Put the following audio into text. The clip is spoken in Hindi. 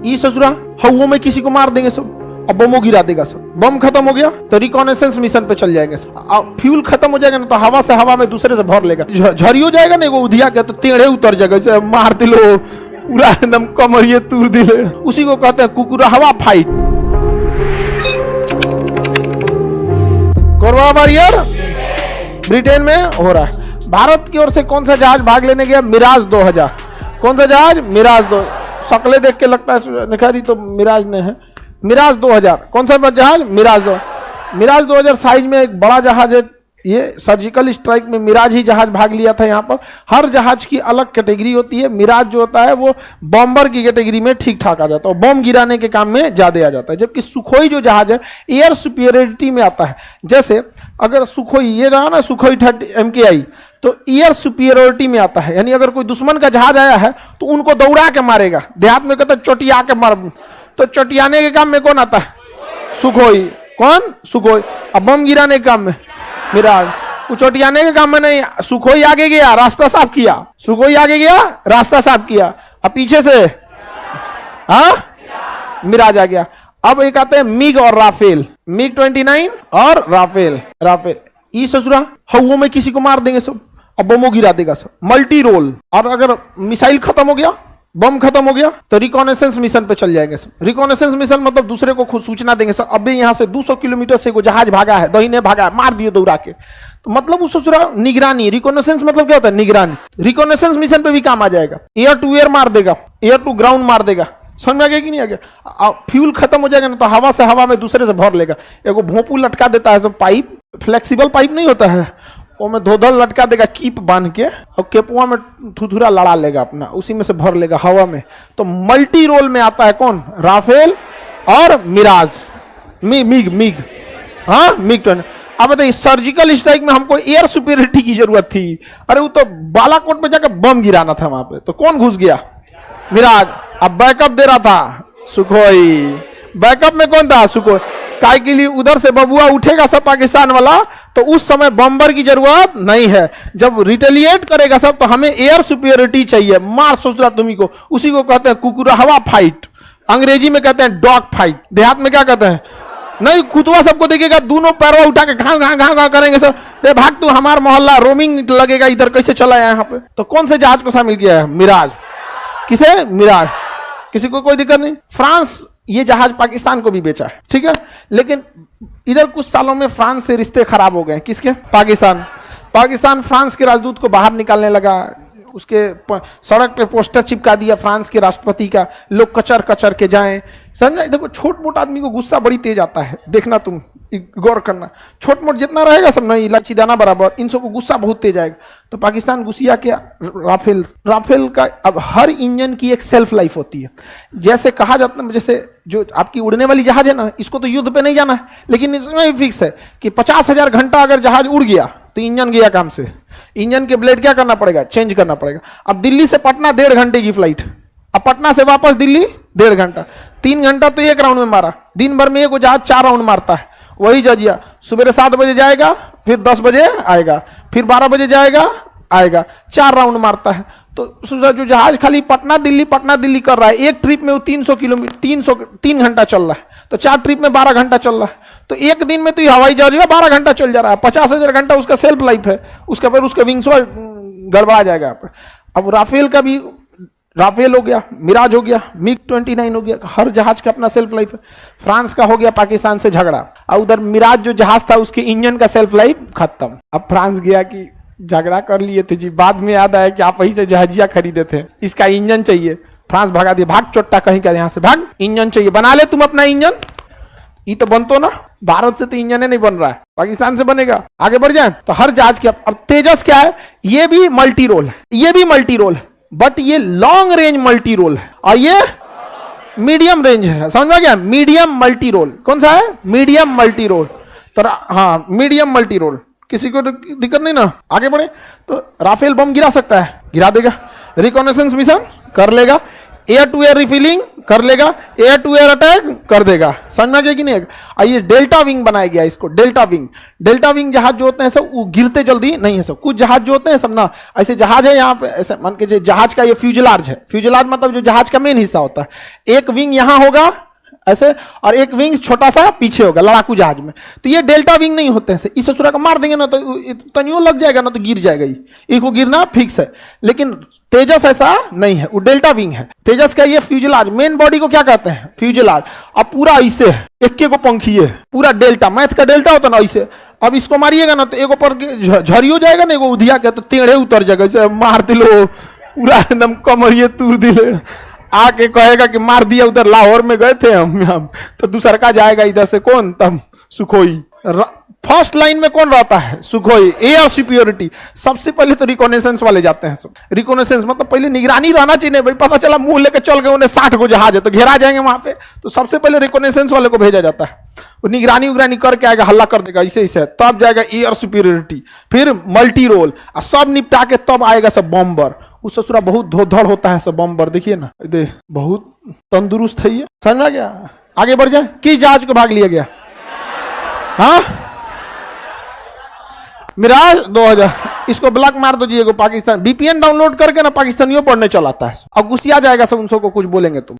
ई ससुरा हवा में किसी को मार देंगे सब, अब बमों गिरा देगा सब। बम खत्म हो गया तो रिकॉनेसेंस मिशन पे चल जाएंगे। फ्यूल खत्म हो जाएगा ना तो हवा से हवा में दूसरे से भर लेगा। झरी हो जाएगा ना वो उधिया के तो टेढ़े उतर जाएगा, मार दिलो पूरा एकदम कमरिए तूर दिले। उसी को कहते हैं कुकुरा हवा फाइट। कोरबा वॉरियर ब्रिटेन में हो रहा है। भारत की ओर से कौन सा जहाज भाग लेने गया? मिराज 2000। कौन सा जहाज? मिराज 2। शक्लें देख के लगता है निखारी तो मिराज ने है। मिराज 2000 कौन सा जहाज? मिराज 2। मिराज 2000 साइज में एक बड़ा जहाज है। ये सर्जिकल स्ट्राइक में मिराज ही जहाज भाग लिया था। यहाँ पर हर जहाज की अलग कैटेगरी होती है। मिराज जो होता है वो बॉम्बर की कैटेगरी में ठीक ठाक आ जाता है, बॉम्ब गिराने के काम में ज्यादा आ जाता है। जबकि सुखोई जो जहाज है एयर सुपीरियरिटी में आता है। जैसे अगर सुखोई ये रहा ना, सुखोई 30 MKI, तो एयर सुपीरियरिटी में आता है। यानी अगर कोई दुश्मन का जहाज आया है तो उनको दौड़ा के मारेगा। देहात में कहते हैं चोटिया के मार, तो चोटियाने के काम में कौन आता है? सुखोई। कौन? सुखोई। अब बम गिराने के काम में मिराज। चोटियाने के काम में नहीं, सुखोई आगे गया रास्ता साफ किया, सुखोई आगे गया रास्ता साफ किया, अब पीछे से मिराज आ गया। अब एक आते हैं मिग और राफेल, मिग 29 और राफेल। ई ससुरा हवा में किसी को मार देंगे सब, अब बमों गिरा देगा सब। Multi role. और अगर मिसाइल खत्म हो गया, बम खत्म हो गया तो रिकॉनेसेंस मिशन पे चल जाएंगे सब। रिकॉनेसेंस मिशन मतलब दूसरे को खुद सूचना देंगे सब। अभी यहाँ से 200 किलोमीटर से कोई जहाज भागा है, दहीने भागा है, मार दिए दौड़ा के, तो मतलब उस ससुरा निगरानी। रिकॉनेसेंस मतलब क्या होता है? निगरानी। रिकॉनेसेंस मिशन पे भी काम आ जाएगा। एयर टू एयर मार देगा, एयर टू ग्राउंड मार देगा। समझ में आ गया कि नहीं आ गया? फ्यूल खत्म हो जाएगा ना तो हवा से हवा में दूसरे से भर लेगा। एगो भोंपू लटका देता है, सब पाइप, फ्लेक्सिबल पाइप नहीं होता है, वो में धोधल लटका देगा कीप बांध के, और केपुआ में थुथुरा लड़ा लेगा अपना, उसी में से भर लेगा हवा में। तो मल्टी रोल में आता है कौन? राफेल और मिराज। मिग हाँ, मिग 20। अब बताइए सर्जिकल स्ट्राइक में हमको एयर सुपीरियरिटी की जरूरत थी, अरे वो तो बालाकोट पे जाकर बम गिराना था वहां पे, तो कौन घुस गया? मिराज। अब बैकअप दे रहा था सुखोई। बैकअप में कौन था? सुखोई। काय के लिए उधर से बबुआ उठेगा सब पाकिस्तान वाला, तो उस समय बम्बर की जरूरत नहीं है। जब रिटेलिएट करेगा सब तो हमें एयर सुपीरियरिटी चाहिए। मार सोचला तुम्ही को, उसी को कहते हैं कुकुरा हवा फाइट। अंग्रेजी में कहते हैं डॉग फाइट। देहात में क्या कहते हैं? नहीं, कुतवा सबको देखेगा, दोनों पैरवा उठा के घां घां घां घां करेंगे सब। रे भाग तू, हमार मोहल्ला रोमिंग लगेगा इधर, कैसे चला है यहाँ पे। तो कौन से जहाज को शामिल किया है? मिराज। किसे? मिराज। किसी को कोई दिक्कत नहीं। फ्रांस ये जहाज पाकिस्तान को भी बेचा है, ठीक है, लेकिन इधर कुछ सालों में फ्रांस से रिश्ते खराब हो गए। किसके? पाकिस्तान फ्रांस के राजदूत को बाहर निकालने लगा, उसके सड़क पे पोस्टर चिपका दिया फ्रांस के राष्ट्रपति का, लोग कचर कचर के जाएं। समझा? देखो छोट मोट आदमी को गुस्सा बड़ी तेज आता है, देखना तुम गौर करना। छोट मोट जितना रहेगा सब नहीं, इलायची दाना बराबर, इन सबको गुस्सा बहुत तेज आएगा। तो पाकिस्तान गुस्सिया के राफेल का अब हर इंजन की एक सेल्फ लाइफ होती है। जैसे कहा जाता है, जैसे जो आपकी उड़ने वाली जहाज है ना, इसको तो युद्ध पे नहीं जाना है, लेकिन इसमें भी फिक्स है कि 50,000 घंटा अगर जहाज उड़ गया तो इंजन गया काम से। इंजन के ब्लेड क्या करना पड़ेगा? चेंज करना पड़ेगा। अब दिल्ली से पटना 1.5 घंटे की फ्लाइट, अब पटना से वापस दिल्ली 1.5 घंटा, 3 घंटा तो एक राउंड में मारा। दिन भर में एक जहाज 4 राउंड मारता है। वही जजिया सुबह 7 बजे जाएगा, फिर 10 बजे आएगा, फिर 12 बजे जाएगा आएगा, 4 राउंड मारता है। तो जो जहाज खाली पटना दिल्ली कर रहा है, एक ट्रिप में वो 300 किलोमीटर 3 घंटा चल रहा है, तो 4 ट्रिप में 12 घंटा चल रहा है। तो एक दिन में तो ये हवाई जहाज 12 घंटा चल जा रहा है। 50,000 घंटा उसका सेल्फ लाइफ है, उसका फिर उसका विंग्स गड़बड़ा जाएगा। अब राफेल का भी, राफेल हो गया, मिराज हो गया, मिग 29 हो गया, हर जहाज का अपना सेल्फ लाइफ है। फ्रांस का हो गया पाकिस्तान से झगड़ा, और उधर मिराज जो जहाज था उसके इंजन का सेल्फ लाइफ खत्म। अब फ्रांस गया कि झगड़ा कर लिए थे जी, बाद में याद आया कि आप वहीं से जहाजिया खरीदे थे, इसका इंजन चाहिए। फ्रांस भगा दिया, भाग चोट्टा कहीं का, यहाँ से भाग, इंजन चाहिए, बना ले तुम अपना इंजन। ये तो बनतो ना, भारत से तो इंजन नहीं बन रहा है, पाकिस्तान से बनेगा। आगे बढ़ जाए तो हर जहाज के अब तेजस क्या है, ये भी मल्टी रोल है, ये भी मल्टी रोल है, बट ये लॉन्ग रेंज मल्टी रोल है और ये मीडियम रेंज है। समझ में गया? Medium multi role. कौन सा है? Medium multi role. तो हाँ, मीडियम मल्टी रोल, किसी को दिक्कत नहीं ना। आगे बढ़े तो राफेल बम गिरा सकता है, गिरा देगा। रिकॉनेसेंस मिशन कर लेगा। एयर टू एयर रिफिलिंग कर लेगा, एयर टू एयर अटैक कर देगा। समझ में आ गया कि नहीं? आइए डेल्टा विंग बनाया गया इसको, डेल्टा विंग। डेल्टा विंग जहाज जो होते हैं सब वो गिरते जल्दी नहीं है सब। कुछ जहाज जो होते हैं सब ना ऐसे जहाज है यहाँ पे, ऐसे मान के जहाज का ये फ्यूजलार्ज है, फ्यूजलार्ज मतलब जो जहाज का मेन हिस्सा होता है। एक विंग यहाँ होगा ऐसे और एक विंग छोटा सा पीछे होगा लड़ाकू जहाज में। तो ये डेल्टा विंग नहीं होते हैं। इस ससुरा को मार देंगे ना तो तनियो लग जाएगा ना तो गिर जाएगा, इसको गिरना फिक्स है। लेकिन तेजस ऐसा नहीं है, वो डेल्टा विंग है। तेजस का ये फ्यूजलार्ज, मेन बॉडी को क्या कहते हैं? फ्यूजलार्ज। अब पूरा ऐसे है, एक को पंखी है, पूरा डेल्टा, मैथ का डेल्टा होता ना ऐसे। अब इसको मारिएगा ना तो एक ऊपर झरियो जाएगा ना, एगो उधिया के तो टेढ़े उतर जाएगा, ऐसे मार दिलो पूरा एकदम कमरिए तूर दिले, आके कहेगा कि मार दिया, उधर लाहौर में गए थे हम तो दूसरा का जाएगा इधर से कौन? तब सुखोई। फर्स्ट लाइन में कौन रहता है? सुखोई। Air superiority. सबसे पहले तो रिकॉनेसेंस वाले जाते हैं सब। रिकॉनेसेंस मतलब पहले निगरानी रहना चाहिए भाई, पता चला मुंह लेके चल गए, उन्हें 60 को जहाज है तो घेरा जाएंगे वहां पे, तो सबसे पहले रिकॉनेसेंस वाले को भेजा जाता है। वो निगरानी उगरानी करके आएगा, हल्ला कर देगा ऐसे ऐसे, तब जाएगा एयर सुपीरियरिटी, फिर मल्टी रोल, और सब निपटा के तब आएगा सब बॉम्बर। उस ससुरा बहुत धोधड़ होता है सब बम्बर, देखिए ना, बहुत तंदुरुस्त है ये। समझ में आ गया? आगे बढ़ जाए। किस जहाज को भाग लिया गया? हाँ, मिराज 2000। इसको ब्लॉक मार दो जी, पाकिस्तान। VPN डाउनलोड करके ना पाकिस्तानियों पढ़ने चलाता है। अब गुस्सिया जाएगा सब, उन सबको कुछ बोलेंगे तुम।